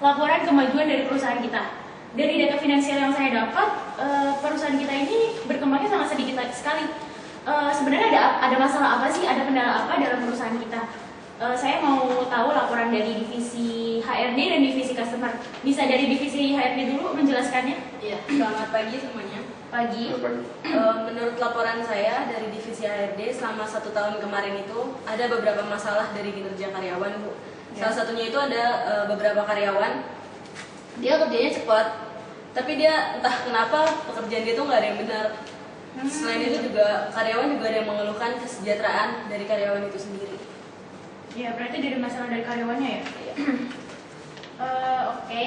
laporan kemajuan dari perusahaan kita. Dari data finansial yang saya dapat, perusahaan kita ini berkembangnya sangat sedikit sekali. Sebenarnya ada masalah apa sih, ada kendala apa dalam perusahaan kita? Saya mau tahu laporan dari divisi HRD dan divisi customer. Bisa dari divisi HRD dulu menjelaskannya? Iya, selamat pagi semuanya. Pagi. Menurut laporan saya dari divisi HRD selama 1 tahun kemarin itu ada beberapa masalah dari kinerja karyawan, Bu. Ya. Salah satunya itu ada beberapa karyawan, dia kerjanya cepat, tapi dia entah kenapa pekerjaan dia tuh nggak ada yang benar. Selain itu juga karyawan juga ada yang mengeluhkan kesejahteraan dari karyawan itu sendiri. Ya, berarti dari masalah dari karyawannya ya? Iya. Oke.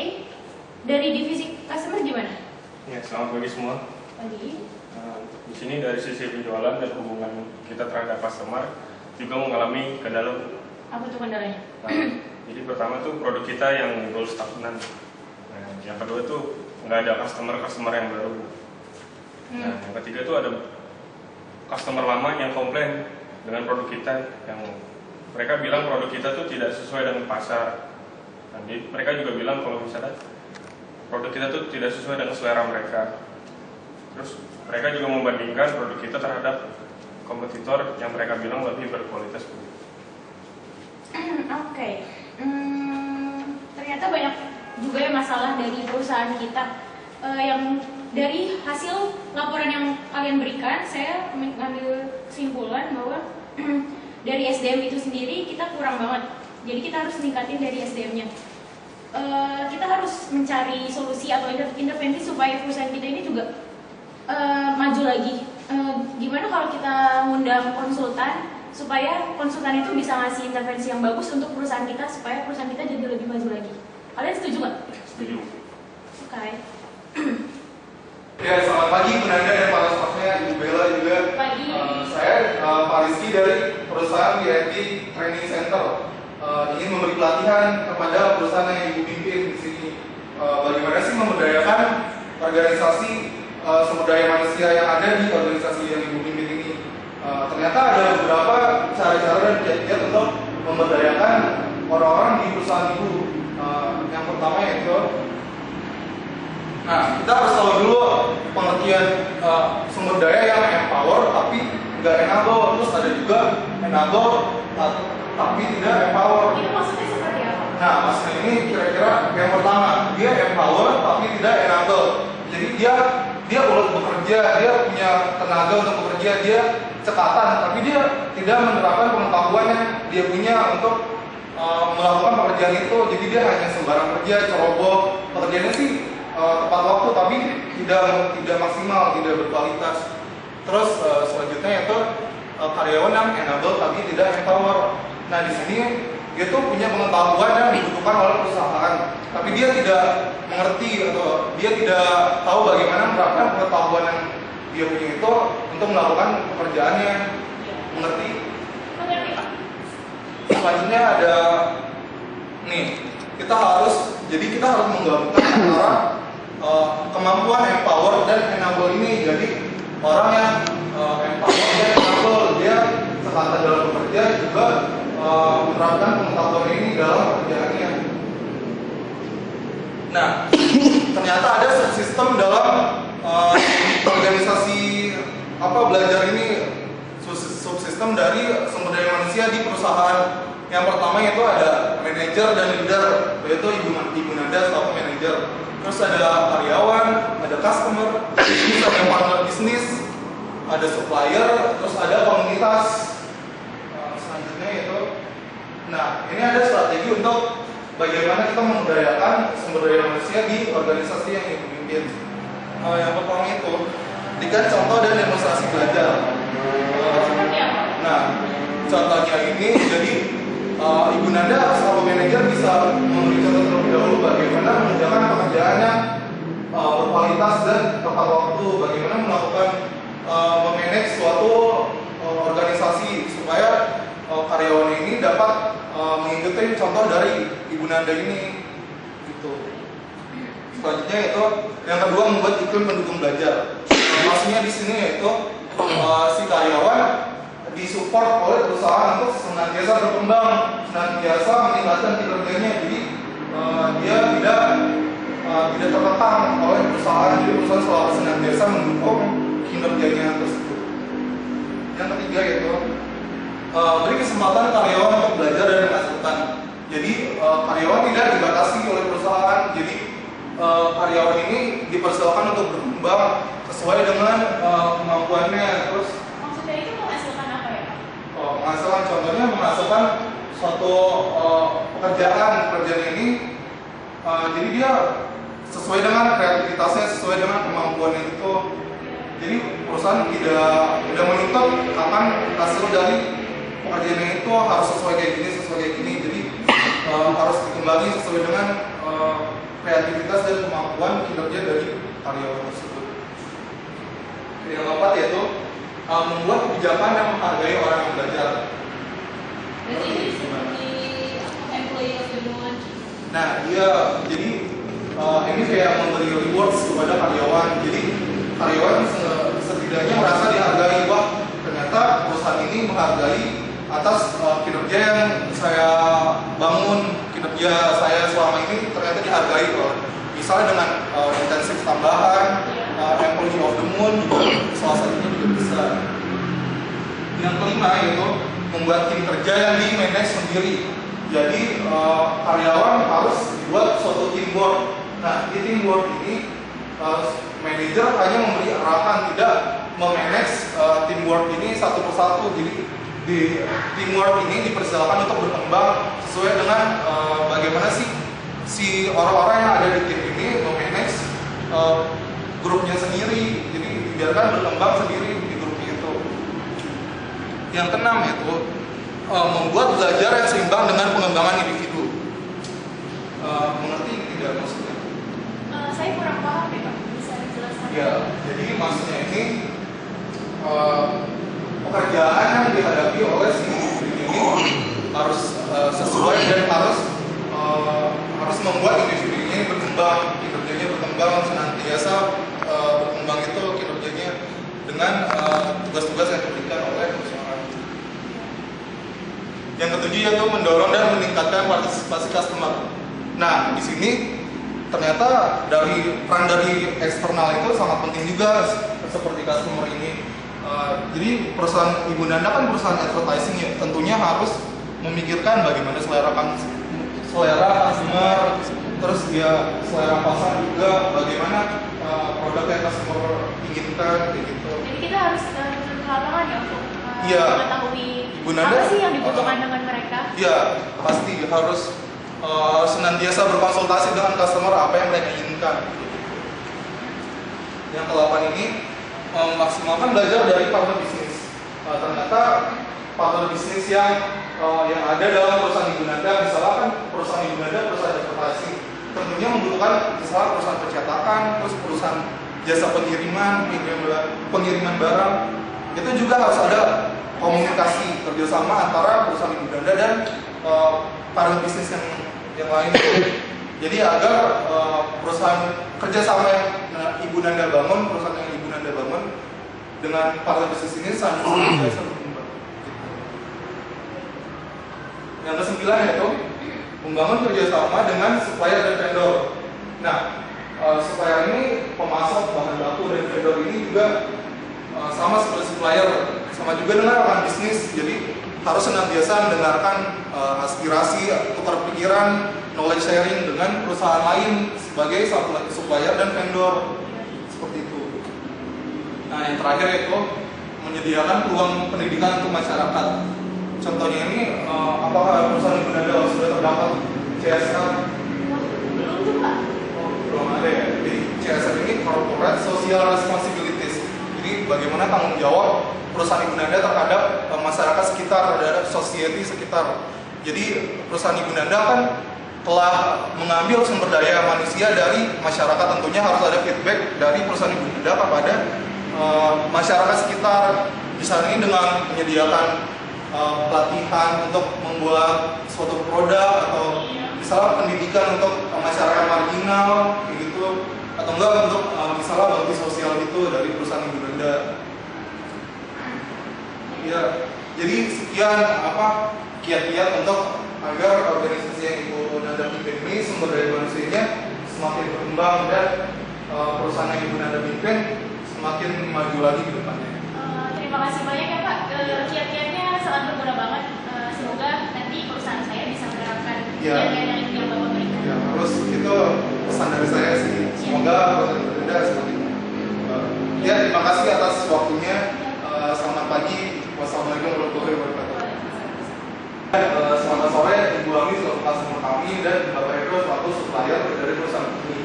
Dari divisi customer gimana? Ya, selamat pagi semua. Pagi. Di sini dari sisi penjualan dan hubungan kita terhadap customer juga mengalami kendala. Apa tuh kendalanya? Jadi pertama tuh produk kita yang gold stagnan. Nah, yang kedua tuh nggak ada customer yang baru. Nah, yang ketiga tuh ada customer lama yang komplain dengan produk kita, yang mereka bilang produk kita tuh tidak sesuai dengan pasar. Nah, mereka juga bilang kalau misalnya produk kita tuh tidak sesuai dengan selera mereka. Terus mereka juga membandingkan produk kita terhadap kompetitor yang mereka bilang lebih berkualitas. Oke. Ternyata banyak juga ya masalah dari perusahaan kita. Yang dari hasil laporan yang kalian berikan, saya mengambil kesimpulan bahwa dari SDM itu sendiri kita kurang banget. Jadi kita harus meningkatin dari SDM-nya. Kita harus mencari solusi atau intervensi supaya perusahaan kita ini juga maju lagi. Gimana kalau kita ngundang konsultan supaya konsultan itu bisa ngasih intervensi yang bagus untuk perusahaan kita supaya perusahaan kita jadi lebih maju lagi. Kalian setuju nggak? Setuju. Oke. Ya, selamat pagi Bu Nanda dan para stafnya, Ibu Bella juga. Pagi. Saya Pak Rizky dari perusahaan BNT Training Center. Ingin memberi pelatihan kepada perusahaan yang Ibu pimpin di sini. Bagaimana sih memberdayakan organisasi sumber daya manusia yang ada di organisasi yang Ibu pimpin ini. Ternyata ada beberapa cara-cara dan kiat-kiat untuk memberdayakan orang-orang di perusahaan Ibu. Yang pertama yaitu, nah, kita harus tahu dulu pengertian sumber daya yang empower tapi nggak enable. Terus ada juga enable tapi tidak empower. Itu maksudnya seperti apa? Nah, maksudnya ini kira-kira yang pertama, dia empower tapi tidak enable. Jadi dia boleh bekerja, dia punya tenaga untuk bekerja, dia cekatan, tapi dia tidak menerapkan pengetahuannya dia punya untuk melakukan pekerjaan itu. Jadi dia hanya sembarang kerja, ceroboh. Pekerjaannya sih tepat waktu tapi tidak maksimal, tidak berkualitas. Terus selanjutnya itu karyawan yang enable tapi tidak empower. Nah, di sini dia tuh punya pengetahuan yang dibutuhkan oleh perusahaan, tapi dia tidak mengerti atau dia tidak tahu bagaimana menerapkan pengetahuan yang dia punya itu untuk melakukan pekerjaannya. Mengerti? Mengerti, Pak. Selanjutnya ada nih, kita harus menggabungkan antara kemampuan empower dan enable ini. Jadi orang yang empower dan enable, dia sekatan dalam bekerja juga menerapkan pengetahuan ini dalam pekerjaannya. Nah, ternyata ada subsistem dalam organisasi belajar ini, subsistem dari sumber daya manusia di perusahaan. Yang pertama itu ada manajer dan leader, yaitu Ibu Nanda selaku manajer. Terus ada karyawan, ada customer, terus ada partner bisnis, ada supplier, terus ada komunitas. Selanjutnya itu, nah ini ada strategi untuk bagaimana kita memberdayakan sumber daya manusia di organisasi yang Ibu pimpin. Yang pertama itu, berikan contoh dan demonstrasi belajar. Nah, contohnya ini, jadi Ibu Nanda selaku manajer bisa memberi contoh terlebih dahulu bagaimana mengerjakan pekerjaan yang berkualitas dan tepat waktu, bagaimana melakukan memanage suatu organisasi supaya karyawan ini dapat mengikuti contoh dari Ibu Nanda ini. Gitu. Selanjutnya itu yang kedua, membuat iklim mendukung belajar. Maksudnya di sini yaitu si karyawan disupport oleh perusahaan untuk senantiasa berkembang, senantiasa meningkatkan kinerjanya. Jadi dia tidak terkekang oleh perusahaan, jadi perusahaan selalu senantiasa mendukung kinerjanya tersebut. Yang ketiga yaitu beri kesempatan karyawan untuk belajar dan menghasilkan. Jadi karyawan tidak dibatasi oleh perusahaan, jadi karyawan ini dipersilakan untuk berkembang sesuai dengan kemampuannya. Terus Maksudnya itu menghasilkan apa ya, Pak? menghasilkan, contohnya menghasilkan suatu pekerjaan ini, jadi dia sesuai dengan kreativitasnya, sesuai dengan kemampuannya itu. Jadi perusahaan tidak menuntut akan hasil dari pekerjaannya itu harus sesuai kayak gini. Jadi harus dikembangin sesuai dengan kreativitas dan kemampuan kinerja dari karyawan tersebut. Yang keempat yaitu membuat kebijakan yang menghargai orang yang belajar. Berarti ini seperti employee of the month. Nah, iya, jadi ini kayak memberi rewards kepada karyawan. Jadi karyawan setidaknya merasa dihargai, wah ternyata perusahaan ini menghargai atas kinerja yang saya bangun, kinerja saya selama ini ternyata dihargai loh. Misalnya dengan intensif tambahan, employee of the month, salah satunya juga bisa. Yang kelima yaitu membuat tim kerja yang di-manage sendiri. Jadi karyawan harus dibuat suatu teamwork. Nah, di teamwork ini manajer hanya memberi arahan, tidak memanage teamwork ini satu persatu. Jadi di teamwork ini dipersilakan untuk berkembang sesuai dengan bagaimana si orang-orang yang ada di tim ini memanage grupnya sendiri. Jadi dibiarkan berkembang sendiri di grupnya itu. Yang keenam yaitu membuat belajar yang seimbang dengan pengembangan individu. Mengerti tidak maksudnya? Saya kurang paham deh, Pak. Bisa dijelaskan? Ya, jadi maksudnya ini pekerjaan yang dihadapi oleh si individu ini harus sesuai dan harus membuat individu ini berkembang, kinerjanya berkembang senantiasa berkembang itu kinerjanya dengan tugas-tugas yang diberikan oleh perusahaan. Yang ketujuh yaitu mendorong dan meningkatkan partisipasi customer. Nah, di sini ternyata peran dari eksternal itu sangat penting juga seperti customer ini. Jadi perusahaan Ibu Nanda kan perusahaan advertising ya, tentunya harus memikirkan bagaimana selera customer, terus dia selera pasar juga, bagaimana produk yang customer inginkan kayak gitu. Jadi kita harus turun ke lapangan ya untuk Iya. mengetahui Ibu Nanda, apa sih yang dibutuhkan dengan mereka. Iya, pasti harus senantiasa berkonsultasi dengan customer apa yang mereka inginkan. Yang ke-8 ini memaksimalkan belajar dari partner bisnis. Ternyata partner bisnis yang ada dalam perusahaan Ibu Nanda, misalkan perusahaan Ibu Nanda perusahaan advertising, tentunya membutuhkan misalnya perusahaan percetakan, terus perusahaan jasa pengiriman barang. Itu juga harus ada komunikasi kerjasama antara perusahaan Ibu Nanda dan partner bisnis yang lain. Jadi agar perusahaan kerjasama yang Ibu Nanda bangun, perusahaan yang Ibu Nanda bangun dengan partner bisnis ini sangat biasa berkembang. Yang ke-9 yaitu membangun kerjasama dengan supplier dan vendor. Nah, supplier ini pemasok bahan baku dan vendor ini juga sama seperti supplier, sama juga dengan rekan bisnis. Jadi harus senantiasa mendengarkan aspirasi, tukar pikiran, knowledge sharing dengan perusahaan lain sebagai supplier dan vendor, seperti itu. Nah, yang terakhir itu menyediakan peluang pendidikan untuk masyarakat. Contohnya ini, apakah perusahaan Ibu Nanda sudah terdapat CSR? Belum tuh, Pak. Oh, belum ada ya. Jadi CSR ini Corporate Social Responsibilities. Jadi bagaimana tanggung jawab perusahaan Ibu Nanda terhadap masyarakat sekitar, terhadap society sekitar. Jadi perusahaan Ibu Nanda kan telah mengambil sumber daya manusia dari masyarakat, tentunya harus ada feedback dari perusahaan Ibu Nanda kepada masyarakat sekitar. Misalnya ini dengan menyediakan pelatihan untuk membuat suatu produk, atau misalnya pendidikan untuk masyarakat marginal gitu, atau enggak untuk misalnya bakti sosial itu dari perusahaan Ibu Nanda. Ya, jadi sekian kiat-kiat untuk agar organisasi yang Ibu Nanda pimpin ini sumber daya manusianya semakin berkembang dan perusahaan yang Ibu Nanda pimpin semakin maju lagi ke depannya. Terima kasih banyak ya Pak. Kiat-kiatnya sangat berguna banget. Semoga nanti perusahaan saya bisa menerapkan kiat-kiat yang Bapak berikan. Ya, terus itu pesan dari saya sih. Semoga perusahaan berbeda semakin. Ya, terima kasih atas waktunya. Selamat pagi. Wassalamualaikum warahmatullahi wabarakatuh. Selamat sore, Ibu Ami selaku customer kami dan Bapak Eko selaku supplier dari perusahaan kami.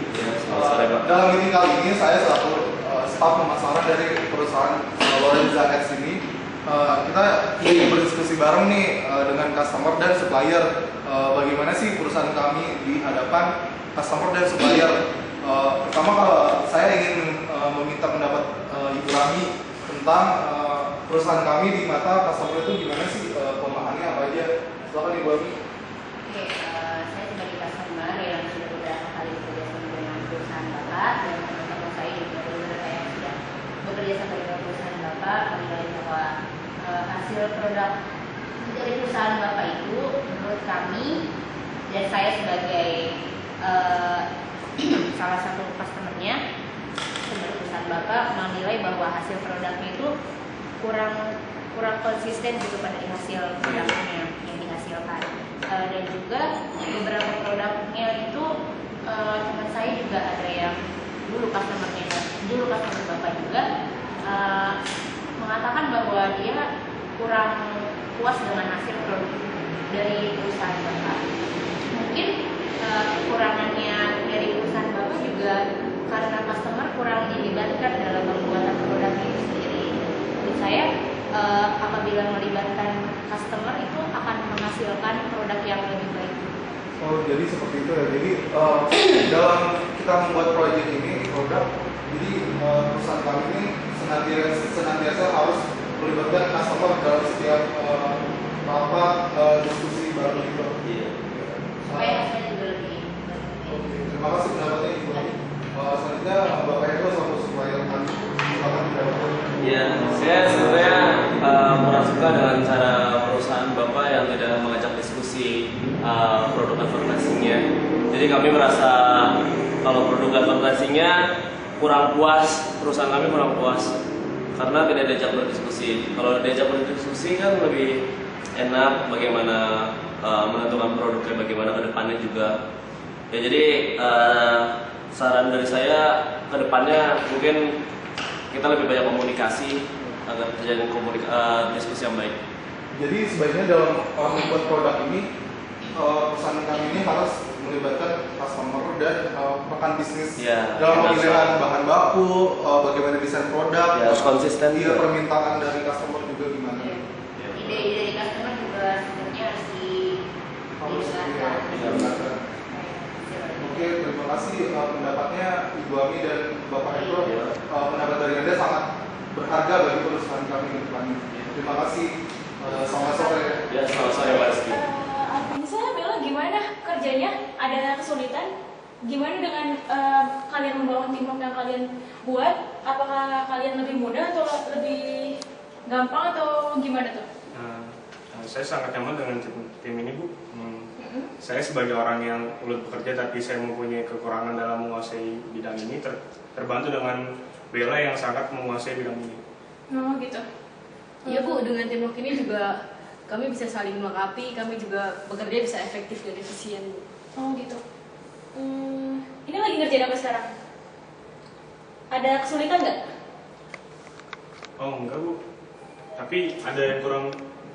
Dalam meeting kali ini saya selaku staf pemasaran dari perusahaan Lorenza X ini. Kita ingin berdiskusi bareng nih dengan customer dan supplier. Bagaimana sih perusahaan kami di hadapan customer dan supplier? Pertama, kalau saya ingin meminta pendapat Ibu Rami tentang perusahaan kami di mata customer itu gimana sih, pemahamannya apa aja? Silakan Ibu Rami. Oke, saya sebagai customer yang sudah beberapa kali bekerja sama dengan perusahaan Bapak dan teman-teman saya juga beberapa yang sudah bekerja sama dengan perusahaan Bapak menilai bahwa hasil produk dari perusahaan Bapak itu menurut kami dan saya sebagai salah satu customernya sebagai perusahaan Bapak menilai bahwa hasil produknya itu kurang konsisten gitu pada hasil produknya yang dihasilkan, dan juga beberapa produknya itu teman saya juga ada yang dulu customer Bapak juga mengatakan bahwa dia kurang puas dengan hasil produk dari perusahaan Bapak. Mungkin kekurangannya dari perusahaan Bapak juga karena customer kurang dilibatkan dalam pembuatan produk itu sendiri. Menurut saya apabila melibatkan customer itu akan menghasilkan produk yang lebih baik. Oh, jadi seperti itu ya. Jadi dalam kita membuat proyek ini produk, jadi perusahaan kami ini senantiasa harus melibatkan customer dalam setiap diskusi baru itu. Supaya hasilnya juga lebih baik. Oke, terima kasih pendapatnya Ibu. Selanjutnya Bapak Eko selaku supplier kami. Silakan pendapat. Ya, saya sebenarnya kurang suka dengan cara perusahaan Bapak yang tidak mengajak diskusi produk advertisingnya. Jadi kami merasa kalau produk advertisingnya kurang puas, perusahaan kami kurang puas karena tidak diajak berdiskusi. Kalau diajak berdiskusi kan lebih enak bagaimana menentukan produknya, bagaimana ke depannya juga. Ya jadi saran dari saya ke depannya mungkin kita lebih banyak komunikasi agar terjadi diskusi yang baik. Jadi sebaiknya dalam membuat produk ini perusahaan kami ini harus melibatkan customer dan rekan bisnis dalam pemilihan bahan baku, bagaimana desain produk, harus konsisten. Iya, permintaan dari customer juga gimana? Ide-ide dari customer juga sebenarnya harus didengarkan. Oke, terima kasih pendapatnya Ibu Ami dan Bapak Eko. Pendapat dari Anda sangat berharga bagi perusahaan kami ke depannya. Terima kasih. Selamat sore. Ya, selamat sore Pak Rizky. Alvanisa, Bella, gimana kerjanya? Ada kesulitan? Gimana dengan kalian membangun tim yang kalian buat? Apakah kalian lebih mudah atau lebih gampang atau gimana tuh? Saya sangat nyaman dengan tim ini, Bu. Saya sebagai orang yang ulet bekerja tapi saya mempunyai kekurangan dalam menguasai bidang ini, terbantu dengan Bella yang sangat menguasai bidang ini. Oh gitu. Iya Bu, dengan teamwork ini juga kami bisa saling melengkapi, kami juga bekerja bisa efektif dan efisien Bu. Oh gitu. Ini lagi ngerjain apa sekarang? Ada kesulitan nggak? Oh enggak, Bu. Tapi ada yang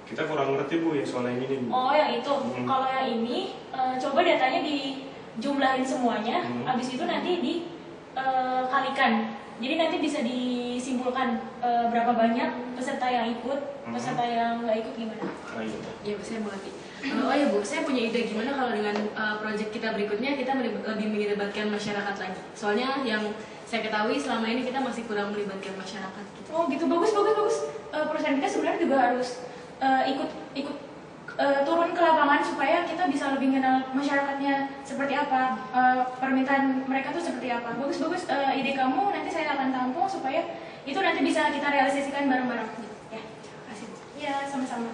kita kurang ngerti, Bu, ya soal yang ini, Bu. Oh yang itu. Kalau yang ini coba datanya dijumlahin semuanya, habis itu nanti dikalikan. Jadi nanti bisa disimpulkan berapa banyak peserta yang ikut, peserta yang nggak ikut gimana? Oh, iya. Iya Bu, saya mengerti. Oh ya Bu, saya punya ide gimana kalau dengan proyek kita berikutnya kita lebih melibatkan masyarakat lagi. Soalnya yang saya ketahui selama ini kita masih kurang melibatkan masyarakat. Gitu. Oh gitu, bagus. Perusahaan kita sebenarnya juga harus ikut turun ke lapangan supaya kita bisa lebih mengenal masyarakatnya seperti apa, permintaan mereka tuh seperti apa. Bagus, ide kamu nanti saya akan tampung supaya itu nanti bisa kita realisasikan bareng-bareng. Ya, terima kasih Bu. Ya, sama-sama.